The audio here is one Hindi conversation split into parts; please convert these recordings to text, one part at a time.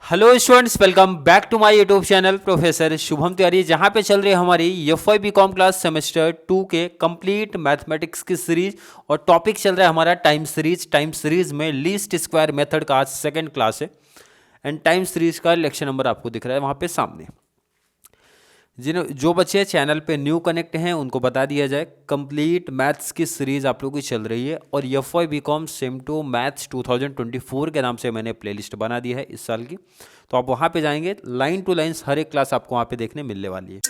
Hello students, welcome back to my YouTube channel professor Shubham Tiwari, जहां पे चल रही है हमारी एफवाई बीकॉम क्लास सेमेस्टर 2 के कंप्लीट मैथमेटिक्स की सीरीज। और टॉपिक चल रहा है हमारा टाइम सीरीज में लीस्ट स्क्वायर मेथड का आज सेकंड क्लास है। एंड टाइम सीरीज का लेक्चर नंबर आपको दिख रहा है वहां पे सामने। जो बच्चे चैनल पे न्यू कनेक्ट हैं उनको बता दिया जाए, कंप्लीट मैथ्स की सीरीज आप लोगों की चल रही है और FY BCom sem two maths 2024 के नाम से मैंने प्लेलिस्ट बना दी है इस साल की। तो आप वहाँ पे जाएंगे, लाइन टू लाइन्स हर एक क्लास आपको वहाँ पे देखने मिलने वाली है।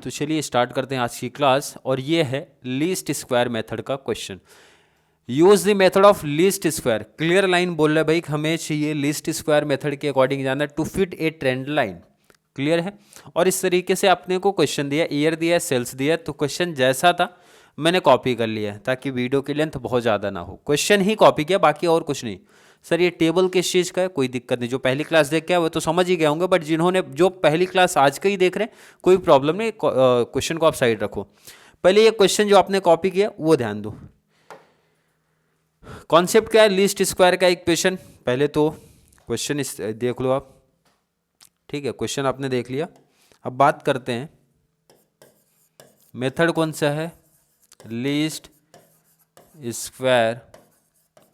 तो चलिए स्टार्ट करते हैं आज की क्लास। और ये है लीस्ट स्क्वायर मेथड का question. Use the method of least square. Clear line बोल रहा है भाई, हमें चाहिए लीस्ट स्क्वायर मेथड के अकॉर्डिंग जाना to fit a trend line. Clear है। और इस तरीके से आपने को क्वेश्चन दिया, ईयर दिया, सेल्स दिया, तो क्वेश्चन जैसा था मैंने कॉपी कर लिया है ताकि वीडियो की लेंथ बहुत ज़्यादा ना हो। क्वेश्चन ही कॉपी किया, बाकी और कुछ नहीं। सर ये टेबल किस चीज़ का है, कोई दिक्कत नहीं। जो पहली क्लास देख के आए वो तो समझ ही गए होंगे, बट जिन्होंने जो पहली क्लास आज का ही देख रहे हैं कोई प्रॉब्लम नहीं, क्वेश्चन को आप साइड रखो। पहले ये क्वेश्चन जो आपने कॉपी किया वो ध्यान दो। कॉन्सेप्ट क्या है, लीस्ट स्क्वायर का इक्वेशन। पहले तो क्वेश्चन देख लो आप, ठीक है। क्वेश्चन आपने देख लिया, अब बात करते हैं मेथड कौन सा है, लीस्ट स्क्वायर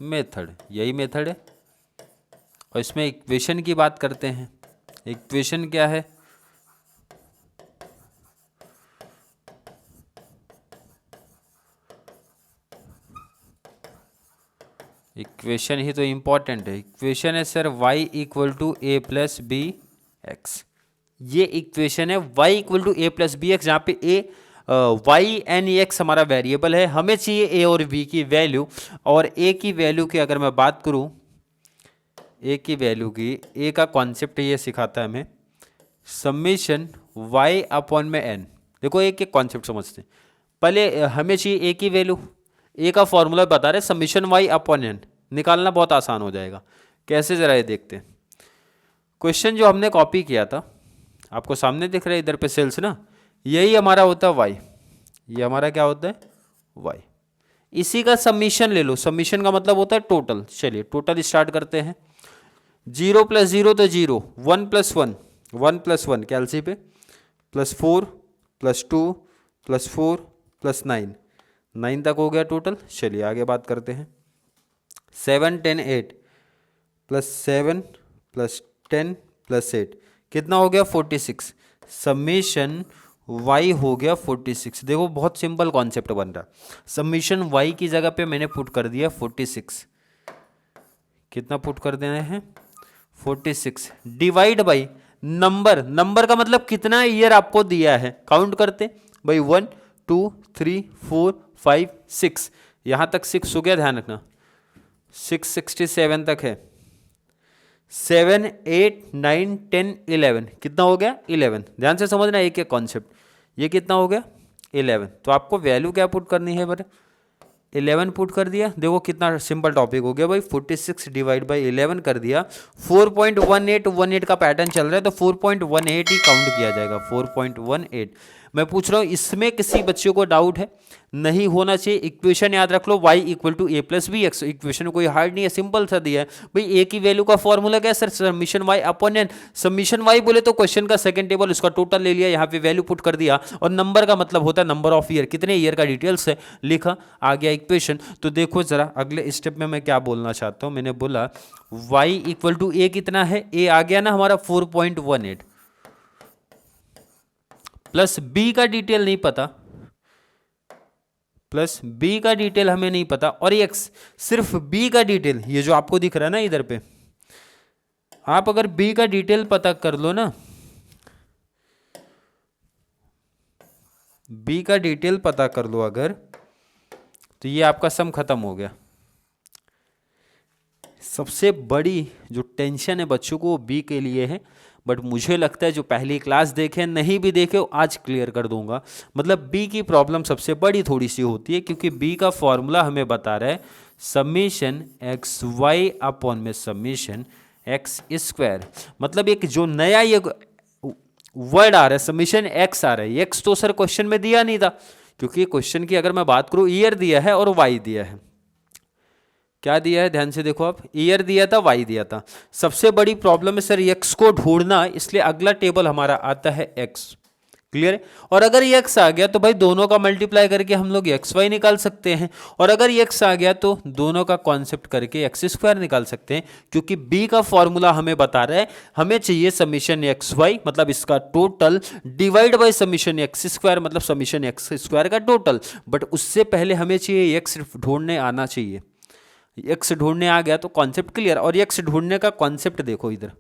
मेथड, यही मेथड है। और इसमें इक्वेशन की बात करते हैं। इक्वेशन क्या है, इक्वेशन ही तो इंपॉर्टेंट है। इक्वेशन है sir y equal to a plus b x. ये इक्वेशन है y equal to a plus b x, जहाँ पे ए वाई एन एक्स हमारा वेरिएबल है। हमें चाहिए ए और बी की वैल्यू। और ए की वैल्यू की अगर मैं बात करूं, ए की वैल्यू की, ए का कॉन्सेप्ट ये सिखाता है हमें, समेशन वाई अपॉन में एन। देखो एक एक कॉन्सेप्ट समझते हैं। पहले हमें चाहिए ए की वैल्यू, ए का फॉर्मूला बता रहे समेशन वाई अपॉन एन, निकालना बहुत आसान हो जाएगा। कैसे जरा ये देखते हैं। क्वेश्चन जो हमने कॉपी किया था आपको सामने दिख रहा है इधर पे सेल्स ना, यही हमारा होता है वाई, ये हमारा क्या होता है वाई। इसी का समीशन ले लो, समीशन का मतलब होता है टोटल। चलिए टोटल स्टार्ट करते हैं। 0 प्लस 0 तो 0, 1 प्लस 1, 1 प्लस 1 कैलसी पे, प्लस 4 प्लस 2 प्लस 4 प्लस 9, 9 तक हो गया टोटल। चलिए आगे बात करते हैं। 7 10 8 प्लस 7 प्लस 10 प्लस 8 कितना हो गया 46। समेशन y हो गया 46। देखो बहुत सिंपल कॉन्सेप्ट बन रहा। समेशन y की जगह पे मैंने पुट कर दिया 46। कितना पुट कर देना है 46 डिवाइड बाई नंबर। नंबर का मतलब कितना ईयर आपको दिया है, काउंट करते भाई 1 2 3 4 5 6, यहां तक 6 हो गया, ध्यान रखना 667 तक है। 7 8 9 10 11 कितना हो गया 11। ध्यान से समझना एक एक कॉन्सेप्ट। ये कितना हो गया 11। तो आपको वैल्यू क्या पुट करनी है बड़े, 11 पुट कर दिया। देखो कितना सिंपल टॉपिक हो गया भाई, 46 डिवाइड बाई 11 कर दिया। 4.1818 का पैटर्न चल रहा है तो 4.18 ही काउंट किया जाएगा, 4.18। मैं पूछ रहा हूँ इसमें किसी बच्चे को डाउट है, नहीं होना चाहिए। इक्वेशन याद रख लो, y equal to a plus b x. Equation कोई हार्ड नहीं है, सिंपल सा दिया है भाई। ए की वैल्यू का फॉर्मूला क्या है sir, summation y upon n. Summation y बोले तो क्वेश्चन का सेकंड टेबल, उसका टोटल ले लिया, यहाँ पे वैल्यू पुट कर दिया। और नंबर का मतलब होता है नंबर ऑफ ईयर, कितने ईयर का डिटेल्स है लिखा, आ गया इक्वेशन। तो देखो जरा अगले स्टेप में मैं क्या बोलना चाहता हूँ। मैंने बोला y इक्वल टू ए कितना है, ए आ गया ना हमारा 4.18, प्लस बी का डिटेल नहीं पता, प्लस बी का डिटेल हमें नहीं पता, और एक्स सिर्फ बी का डिटेल, ये जो आपको दिख रहा है ना इधर पे, आप अगर बी का डिटेल पता कर लो ना, बी का डिटेल पता कर लो अगर, तो ये आपका सम खत्म हो गया। सबसे बड़ी जो टेंशन है बच्चों को वो बी के लिए है, बट मुझे लगता है जो पहली क्लास देखे नहीं भी देखे आज क्लियर कर दूंगा। मतलब बी की प्रॉब्लम सबसे बड़ी थोड़ी सी होती है, क्योंकि बी का फॉर्मूला हमें बता रहा है समीशन एक्स वाई अपॉन में समीशन एक्स स्क्वायर। मतलब एक जो नया ये वर्ड आ रहा है समीशन एक्स आ रहा है, एक्स तो सर क्वेश्चन में दिया नहीं था, क्योंकि क्वेश्चन की अगर मैं बात करूं ईयर दिया है और वाई दिया है। क्या दिया है ध्यान से देखो आप, ईयर दिया था वाई दिया था। सबसे बड़ी प्रॉब्लम है सर एक्स को ढूंढना, इसलिए अगला टेबल हमारा आता है एक्स। क्लियर है? और अगर ये एक्स आ गया तो भाई दोनों का मल्टीप्लाई करके हम लोग एक्स वाई निकाल सकते हैं, और अगर ये एक्स आ गया तो दोनों का कॉन्सेप्ट करके एक्स स्क्वायर निकाल सकते हैं, क्योंकि बी का फॉर्मूला हमें बता रहा है हमें चाहिए समीशन एक्स वाई मतलब इसका total divide by summation x square मतलब समीशन एक्स स्क्वायर का टोटल। बट उससे पहले हमें चाहिए एक्स ढूंढने आना चाहिए। एक्स ढूंढने आ गया तो कॉन्सेप्ट क्लियर। और एक्स ढूंढने का कॉन्सेप्ट देखो इधर,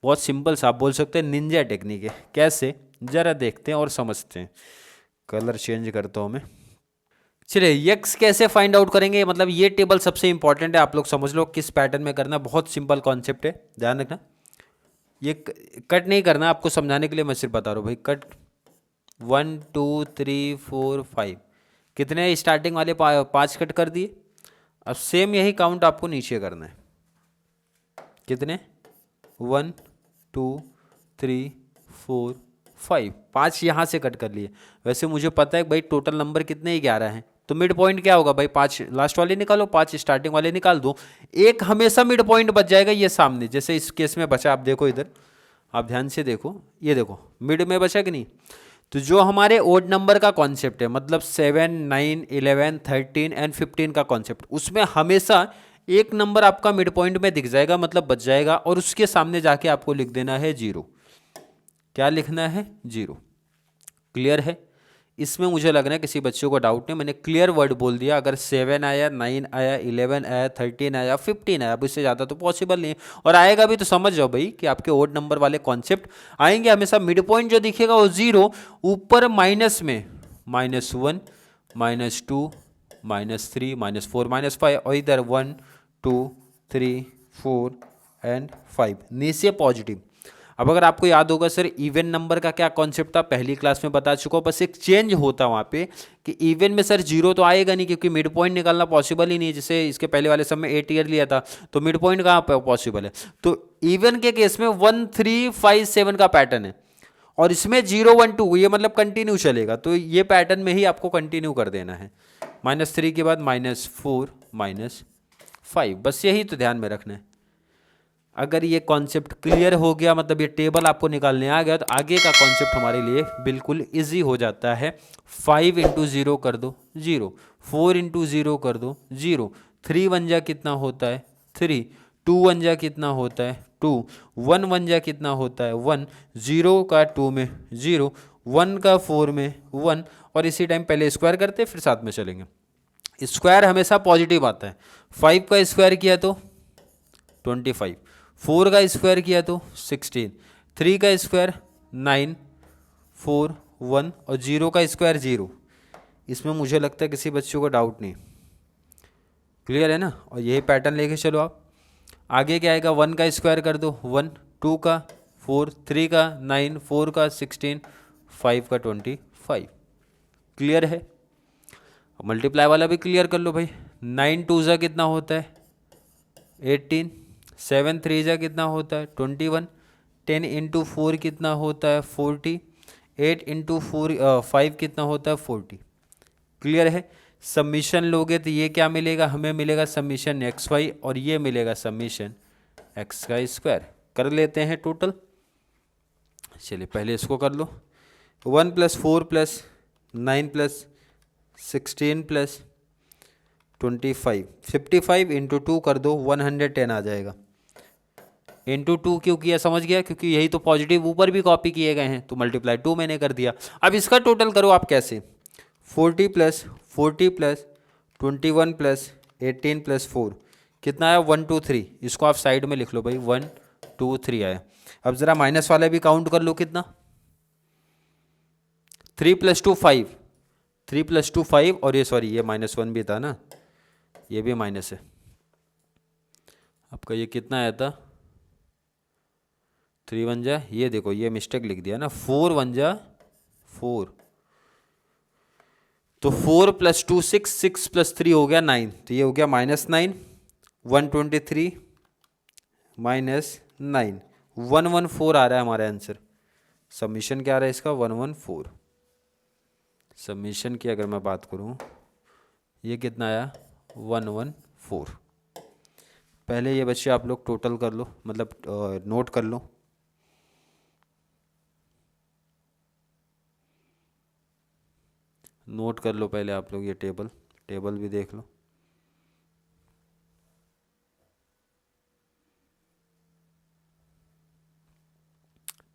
बहुत सिंपल सा, आप बोल सकते हैं निंजा टेक्निक है। कैसे, जरा देखते हैं और समझते हैं। कलर चेंज करता हूं मैं। चलिए एक्स कैसे फाइंड आउट करेंगे, मतलब ये टेबल सबसे इंपॉर्टेंट है, आप लोग समझ लो किस पैटर्न में करना। बहुत सिंपल कॉन्सेप्ट है, ध्यान रखना। ये कट नहीं करना, आपको समझाने के लिए मैं सिर्फ बता रहा हूँ भाई। कट 1 2 3 4 5 कितने स्टार्टिंग वाले 5 कट कर दिए। अब सेम यही काउंट आपको नीचे करना है। कितने 1 2 3 4 5 5 यहाँ से कट कर लिए। वैसे मुझे पता है भाई टोटल नंबर कितने ही 11 हैं, तो मिड पॉइंट क्या होगा भाई 5 लास्ट वाले निकालो, 5 स्टार्टिंग वाले निकाल दो। एक हमेशा मिड पॉइंट बच जाएगा ये सामने, जैसे इस केस में बचा। आप देखो इधर, आप ध्यान से देखो, ये देखो मिड में बचा कि नहीं। तो जो हमारे ओड नंबर का कॉन्सेप्ट है, मतलब 7 9 11 13 एंड 15 का कॉन्सेप्ट, उसमें हमेशा एक नंबर आपका मिड पॉइंट में दिख जाएगा, मतलब बच जाएगा, और उसके सामने जाके आपको लिख देना है 0। क्या लिखना है 0। क्लियर है? इसमें मुझे लग रहा है किसी बच्चों को डाउट नहीं, मैंने क्लियर वर्ड बोल दिया। अगर 7 आया 9 आया 11 आया 13 आया 15 आया, अब इससे ज़्यादा तो पॉसिबल नहीं है, और आएगा भी तो समझ जाओ भाई कि आपके ओड नंबर वाले कॉन्सेप्ट आएंगे हमेशा। मिड पॉइंट जो दिखेगा वो 0, ऊपर माइनस में -1 -2 -3 -4 -5, और इधर 1 2 3 4 एंड 5 नीचे पॉजिटिव। अब अगर आपको याद होगा सर इवन नंबर का क्या कॉन्सेप्ट था, पहली क्लास में बता चुका हूं, बस एक चेंज होता वहां पे कि इवन में सर 0 तो आएगा नहीं, क्योंकि मिड पॉइंट निकालना पॉसिबल ही नहीं है। जैसे इसके पहले वाले सब में 8 ईयर लिया था, तो मिड पॉइंट कहाँ पॉसिबल है। तो इवन के केस में 1 3 5 7 का पैटर्न है, और इसमें 0 1 2 ये मतलब कंटिन्यू चलेगा, तो ये पैटर्न में ही आपको कंटिन्यू कर देना है। -3 के बाद -4 -5, बस यही तो ध्यान में रखना है। अगर ये कॉन्सेप्ट क्लियर हो गया, मतलब ये टेबल आपको निकालने आ गया, तो आगे का कॉन्सेप्ट हमारे लिए बिल्कुल इजी हो जाता है। 5 × 0 कर दो 0, 4 × 0 कर दो 0, 3 1 जा कितना होता है 3, 2 1 जा कितना होता है 2, 1 1 जा कितना होता है 1, 0 का 2 में 0, 1 का 4 में 1, और इसी टाइम पहले स्क्वायर करते फिर साथ में चलेंगे। स्क्वायर हमेशा पॉजिटिव आता है। 5 का स्क्वायर किया तो 25, 4 का स्क्वायर किया तो 16, 3 का स्क्वायर 9, 4 1, और 0 का स्क्वायर 0। इसमें मुझे लगता है किसी बच्चों को डाउट नहीं। क्लियर है ना? और यही पैटर्न लेके चलो आप। आगे क्या आएगा, 1 का स्क्वायर कर दो 1, 2 का 4, 3 का 9, 4 का 16, 5 का 25। क्लियर है? मल्टीप्लाई वाला भी क्लियर कर लो भाई। 9 2 जा कितना होता है 18, 7 3 जा कितना होता है 21, 10 × 4 कितना होता है 40, 8 × 5 कितना होता है 40। क्लियर है? सबमिशन लोगे तो ये क्या मिलेगा, हमें मिलेगा सबमिशन एक्स वाई, और ये मिलेगा सबमिशन एक्स का स्क्वायर। कर लेते हैं टोटल। चलिए पहले इसको कर लो। 1 + 4 + 9 + 16 + 25, 55 × 2 कर दो 110 आ जाएगा। × 2 क्यों किया समझ गया, क्योंकि यही तो पॉजिटिव ऊपर भी कॉपी किए गए हैं, तो मल्टीप्लाई 2 मैंने कर दिया। अब इसका टोटल करो आप कैसे, 40 + 40 + 21 + 18 + 4 कितना आया 1 2 3। इसको आप साइड में लिख लो भाई, 1 2 3 आया। अब जरा माइनस वाले भी काउंट कर लो कितना, 3 + 2 5, 3 + 2 5, और ये सॉरी ये -1 भी था ना, ये भी माइनस है। आपका ये कितना आया था, 3 1 जा, ये देखो ये मिस्टेक लिख दिया ना, 4 1 जा 4, तो 4 + 2 6, 6 + 3 हो गया 9, तो ये हो गया -9, 123 -9, 114 आ रहा है हमारा आंसर। सबमिशन क्या आ रहा है इसका, 114। सबमिशन की अगर मैं बात करूं, ये कितना आया, 114। पहले ये बच्चे आप लोग टोटल कर लो, मतलब नोट कर लो। नोट कर लो पहले आप लोग, ये टेबल भी देख लो।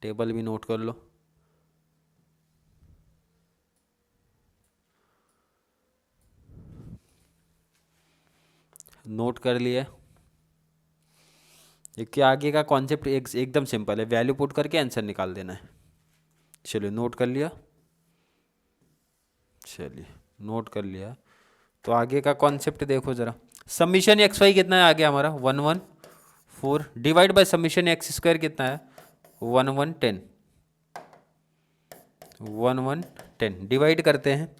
टेबल भी नोट कर लो। नोट कर लिया। देखिए आगे का कॉन्सेप्ट एकदम सिंपल है, वैल्यू पुट करके आंसर निकाल देना है। चलिए नोट कर लिया, चलिए नोट कर लिया। तो आगे का कॉन्सेप्ट देखो जरा, सबमिशन एक्स वाई कितना है आ गया हमारा, 114, divide by submission x square कितना है, 1110, 1110 डिवाइड करते हैं,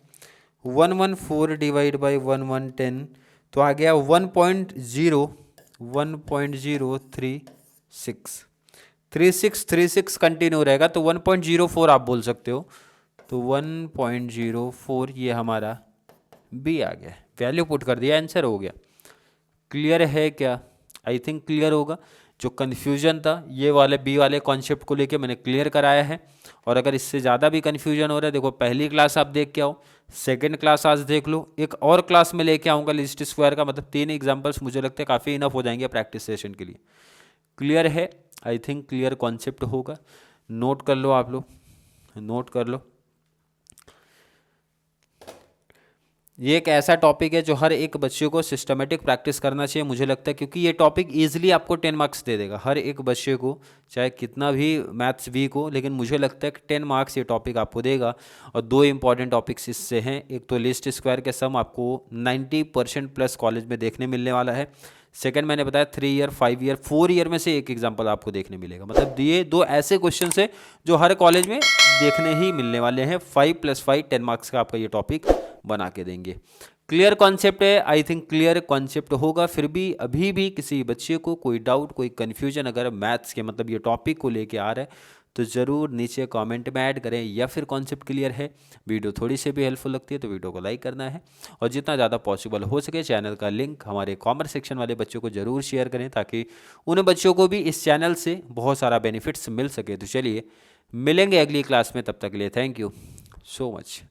114 डिवाइड बाई 1110, तो आ गया 1.036, 36 कंटिन्यू रहेगा तो 1.04 आप बोल सकते हो, तो 1.04 ये हमारा बी आ गया, वैल्यू पुट कर दिया, आंसर हो गया। क्लियर है क्या, आई थिंक क्लियर होगा। जो कन्फ्यूजन था ये वाले बी वाले कॉन्सेप्ट को लेके मैंने क्लियर कराया है, और अगर इससे ज़्यादा भी कन्फ्यूजन हो रहा है, देखो पहली क्लास आप देख के आओ, सेकंड क्लास आज देख लो, एक और क्लास में लेके आऊँगा लीस्ट स्क्वायर का, मतलब 3 एग्जाम्पल्स मुझे लगता है काफ़ी इनफ हो जाएंगे प्रैक्टिस सेशन के लिए। क्लियर है, आई थिंक क्लियर कॉन्सेप्ट होगा। नोट कर लो आप लोग, नोट कर लो। ये एक ऐसा टॉपिक है जो हर एक बच्चे को सिस्टमेटिक प्रैक्टिस करना चाहिए मुझे लगता है, क्योंकि ये टॉपिक इजीली आपको 10 मार्क्स दे देगा हर एक बच्चे को, चाहे कितना भी मैथ्स वीक हो, लेकिन मुझे लगता है कि 10 मार्क्स ये टॉपिक आपको देगा। और 2 इंपॉर्टेंट टॉपिक्स इससे हैं, एक तो लिस्ट स्क्वायर के सम आपको 90% प्लस कॉलेज में देखने मिलने वाला है। सेकंड मैंने बताया 3 ईयर, 5 ईयर, 4 ईयर में से एक एग्जाम्पल आपको देखने मिलेगा, मतलब ये 2 ऐसे क्वेश्चन है जो हर कॉलेज में देखने ही मिलने वाले हैं। 5 + 5 10 मार्क्स का आपका ये टॉपिक बना के देंगे। क्लियर कॉन्सेप्ट है, आई थिंक क्लियर कॉन्सेप्ट होगा। फिर भी अभी भी किसी बच्चे को कोई डाउट, कोई कन्फ्यूजन अगर मैथ्स के मतलब ये टॉपिक को लेके आ रहा है तो ज़रूर नीचे कमेंट में ऐड करें, या फिर कॉन्सेप्ट क्लियर है, वीडियो थोड़ी सी भी हेल्पफुल लगती है तो वीडियो को लाइक करना है, और जितना ज़्यादा पॉसिबल हो सके चैनल का लिंक हमारे कॉमर्स सेक्शन वाले बच्चों को ज़रूर शेयर करें, ताकि उन बच्चों को भी इस चैनल से बहुत सारा बेनिफिट्स मिल सके। तो चलिए मिलेंगे अगली क्लास में, तब तक के लिए थैंक यू सो मच।